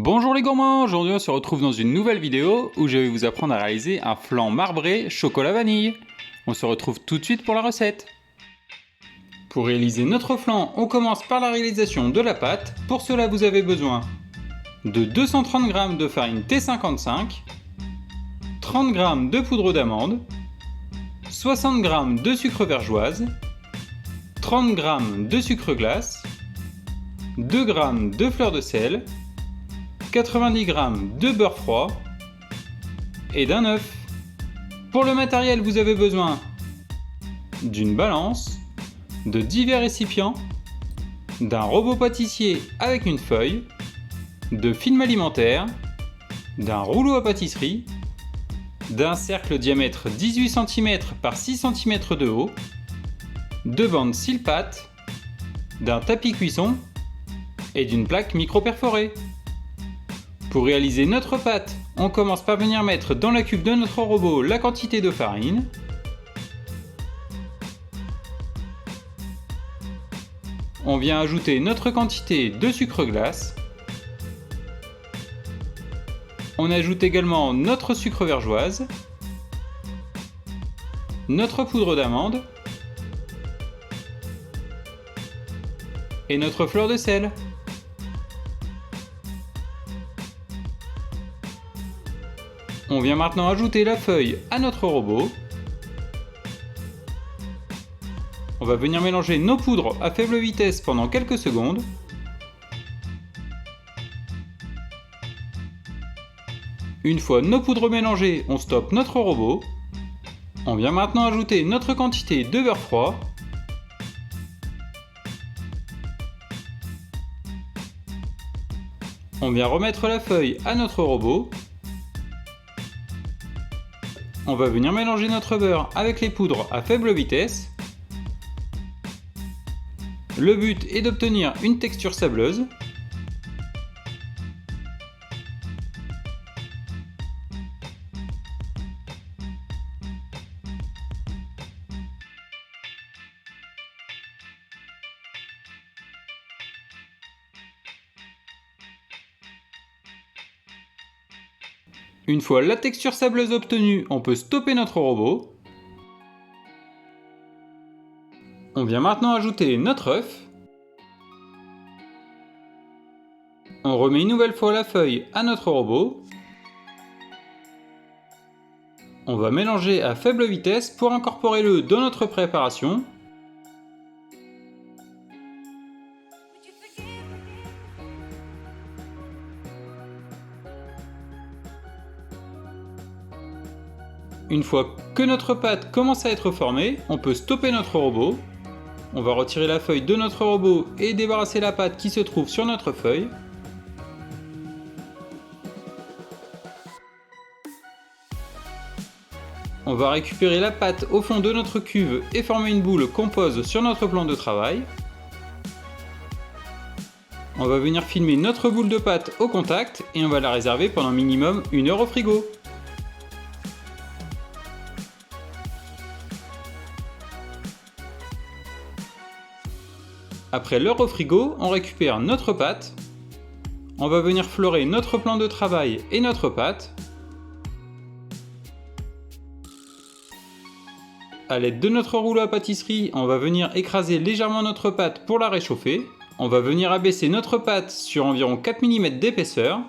Bonjour les gourmands, aujourd'hui on se retrouve dans une nouvelle vidéo où je vais vous apprendre à réaliser un flan marbré chocolat vanille. On se retrouve tout de suite pour la recette. Pour réaliser notre flan, on commence par la réalisation de la pâte. Pour cela vous avez besoin de 230 g de farine T55, 30 g de poudre d'amande, 60 g de sucre vergeoise, 30 g de sucre glace, 2 g de fleur de sel, 90 g de beurre froid et d'un œuf. Pour le matériel, vous avez besoin d'une balance, de divers récipients, d'un robot pâtissier avec une feuille, de film alimentaire, d'un rouleau à pâtisserie, d'un cercle diamètre 18 cm par 6 cm de haut, de bandes cile-pâte, d'un tapis cuisson et d'une plaque micro-perforée. Pour réaliser notre pâte, on commence par venir mettre dans la cuve de notre robot la quantité de farine. On vient ajouter notre quantité de sucre glace. On ajoute également notre sucre vergeoise, notre poudre d'amande et notre fleur de sel. On vient maintenant ajouter la feuille à notre robot. On va venir mélanger nos poudres à faible vitesse pendant quelques secondes. Une fois nos poudres mélangées, on stoppe notre robot. On vient maintenant ajouter notre quantité de beurre froid. On vient remettre la feuille à notre robot. On va venir mélanger notre beurre avec les poudres à faible vitesse. Le but est d'obtenir une texture sableuse. Une fois la texture sableuse obtenue, on peut stopper notre robot. On vient maintenant ajouter notre œuf. On remet une nouvelle fois la feuille à notre robot. On va mélanger à faible vitesse pour incorporer le dans notre préparation. Une fois que notre pâte commence à être formée, on peut stopper notre robot. On va retirer la feuille de notre robot et débarrasser la pâte qui se trouve sur notre feuille. On va récupérer la pâte au fond de notre cuve et former une boule qu'on pose sur notre plan de travail. On va venir filmer notre boule de pâte au contact et on va la réserver pendant minimum 1 heure au frigo. Après l'heure au frigo, on récupère notre pâte. On va venir fleurer notre plan de travail et notre pâte. A l'aide de notre rouleau à pâtisserie, on va venir écraser légèrement notre pâte pour la réchauffer. On va venir abaisser notre pâte sur environ 4 mm d'épaisseur.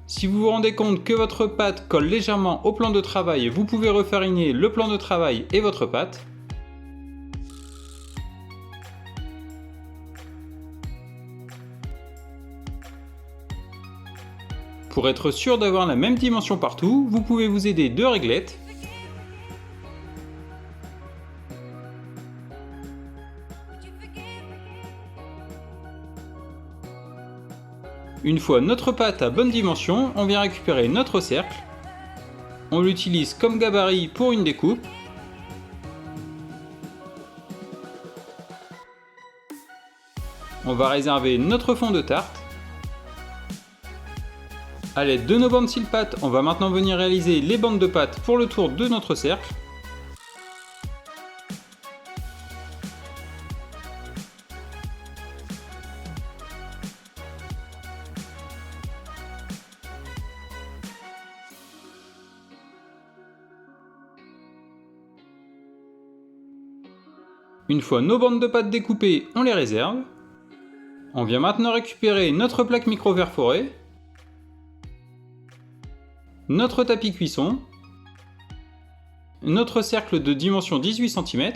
Si vous vous rendez compte que votre pâte colle légèrement au plan de travail, vous pouvez refariner le plan de travail et votre pâte. Pour être sûr d'avoir la même dimension partout, vous pouvez vous aider de réglettes. Une fois notre pâte à bonne dimension, on vient récupérer notre cercle. On l'utilise comme gabarit pour une découpe. On va réserver notre fond de tarte. A l'aide de nos bandes cile-pâte, on va maintenant venir réaliser les bandes de pâte pour le tour de notre cercle. Une fois nos bandes de pâte découpées, on les réserve. On vient maintenant récupérer notre plaque micro-vert forêt, notre tapis cuisson, notre cercle de dimension 18 cm.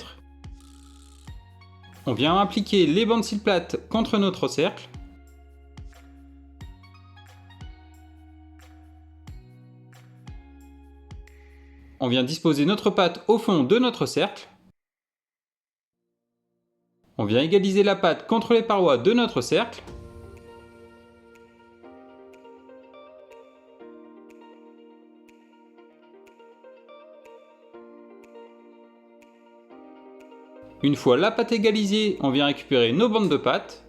On vient appliquer les bandes cils plates contre notre cercle. On vient disposer notre pâte au fond de notre cercle. On vient égaliser la pâte contre les parois de notre cercle. Une fois la pâte égalisée, on vient récupérer nos bandes de pâte.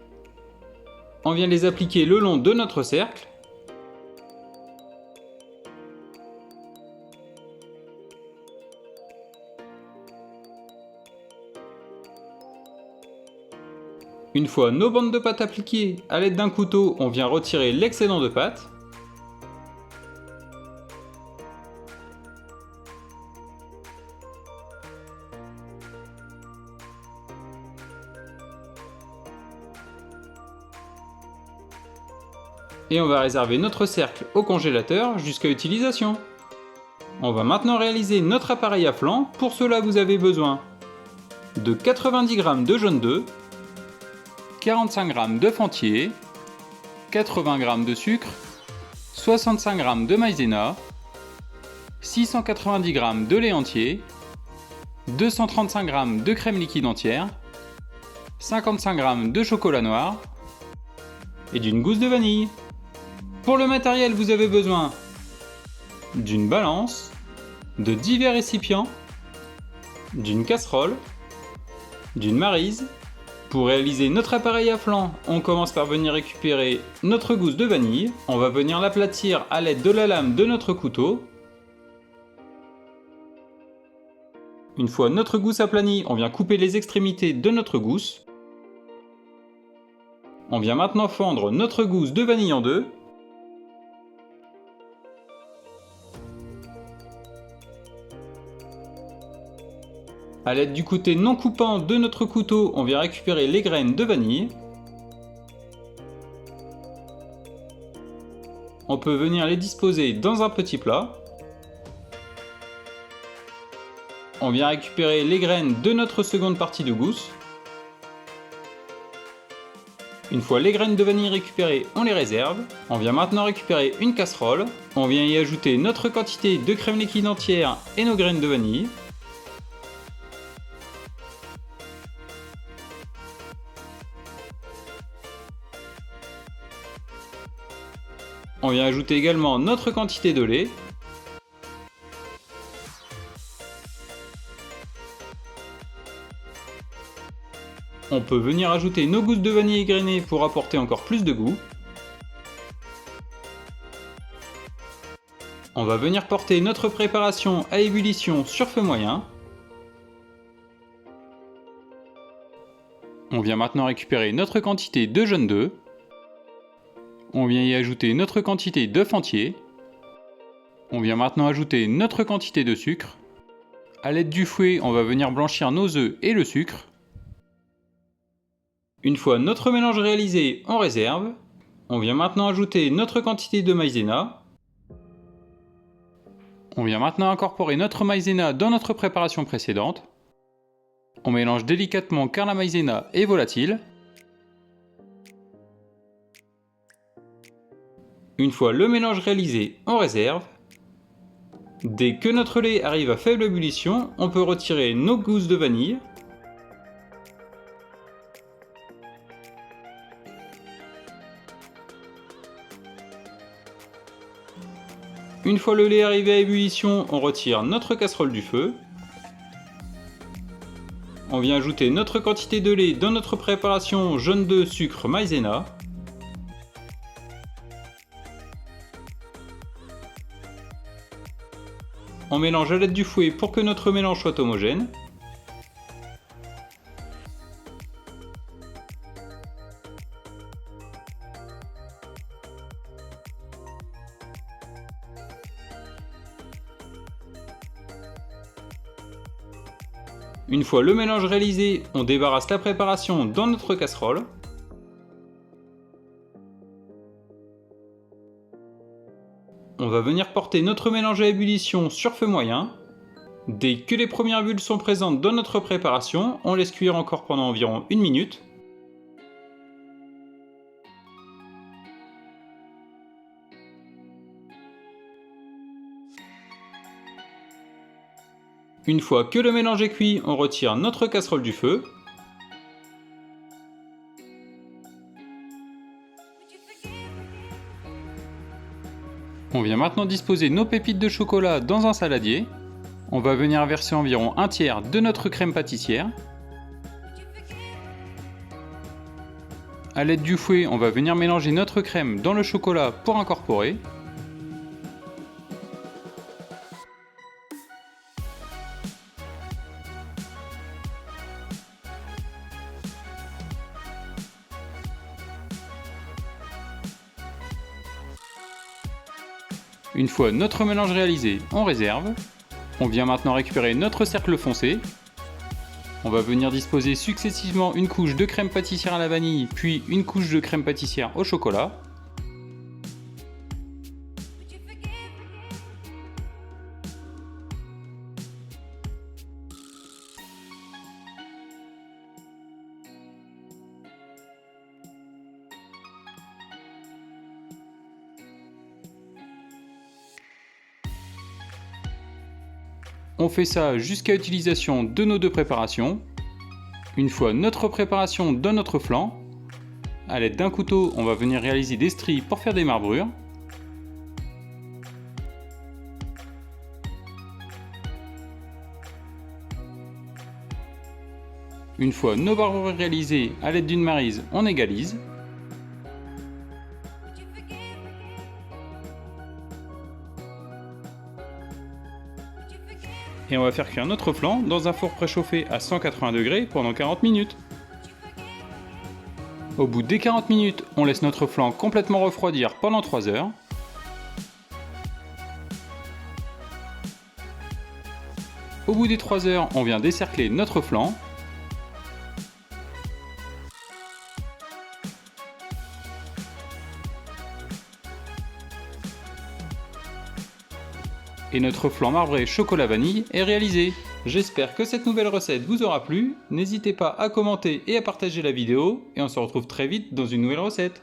On vient les appliquer le long de notre cercle. Une fois nos bandes de pâte appliquées, à l'aide d'un couteau, on vient retirer l'excédent de pâte. Et on va réserver notre cercle au congélateur jusqu'à utilisation. On va maintenant réaliser notre appareil à flan. Pour cela, vous avez besoin de 90 g de jaune d'œuf, 45 g d'œuf entier, 80 g de sucre, 65 g de maïzena, 690 g de lait entier, 235 g de crème liquide entière, 55 g de chocolat noir et d'une gousse de vanille. Pour le matériel, vous avez besoin d'une balance, de divers récipients, d'une casserole, d'une maryse. Pour réaliser notre appareil à flan, on commence par venir récupérer notre gousse de vanille. On va venir l'aplatir à l'aide de la lame de notre couteau. Une fois notre gousse aplanie, on vient couper les extrémités de notre gousse. On vient maintenant fendre notre gousse de vanille en deux. A l'aide du côté non coupant de notre couteau, on vient récupérer les graines de vanille. On peut venir les disposer dans un petit plat. On vient récupérer les graines de notre seconde partie de gousse. Une fois les graines de vanille récupérées, on les réserve. On vient maintenant récupérer une casserole. On vient y ajouter notre quantité de crème liquide entière et nos graines de vanille. On vient ajouter également notre quantité de lait. On peut venir ajouter nos gousses de vanille égrenées pour apporter encore plus de goût. On va venir porter notre préparation à ébullition sur feu moyen. On vient maintenant récupérer notre quantité de jaune d'œuf. On vient y ajouter notre quantité d'œuf entier. On vient maintenant ajouter notre quantité de sucre. A l'aide du fouet, on va venir blanchir nos œufs et le sucre. Une fois notre mélange réalisé, on réserve. On vient maintenant ajouter notre quantité de maïzena. On vient maintenant incorporer notre maïzena dans notre préparation précédente. On mélange délicatement car la maïzena est volatile. Une fois le mélange réalisé, on réserve. Dès que notre lait arrive à faible ébullition, on peut retirer nos gousses de vanille. Une fois le lait arrivé à ébullition, on retire notre casserole du feu. On vient ajouter notre quantité de lait dans notre préparation jaune d'œuf, sucre, maïzena. On mélange à l'aide du fouet pour que notre mélange soit homogène. Une fois le mélange réalisé, on débarrasse la préparation dans notre casserole. On va venir porter notre mélange à ébullition sur feu moyen. Dès que les premières bulles sont présentes dans notre préparation, on laisse cuire encore pendant environ 1 minute. Une fois que le mélange est cuit, on retire notre casserole du feu. On vient maintenant disposer nos pépites de chocolat dans un saladier. On va venir verser environ 1/3 de notre crème pâtissière. A l'aide du fouet, on va venir mélanger notre crème dans le chocolat pour incorporer. Une fois notre mélange réalisé, on réserve. On vient maintenant récupérer notre cercle foncé. On va venir disposer successivement une couche de crème pâtissière à la vanille, puis une couche de crème pâtissière au chocolat. On fait ça jusqu'à utilisation de nos deux préparations. Une fois notre préparation dans notre flan, à l'aide d'un couteau, on va venir réaliser des stries pour faire des marbrures. Une fois nos marbrures réalisées, à l'aide d'une maryse, on égalise. Et on va faire cuire notre flan dans un four préchauffé à 180 degrés pendant 40 minutes. Au bout des 40 minutes, on laisse notre flan complètement refroidir pendant 3 heures. Au bout des 3 heures, on vient décercler notre flan. Et notre flan marbré chocolat vanille est réalisé. J'espère que cette nouvelle recette vous aura plu. N'hésitez pas à commenter et à partager la vidéo. Et on se retrouve très vite dans une nouvelle recette.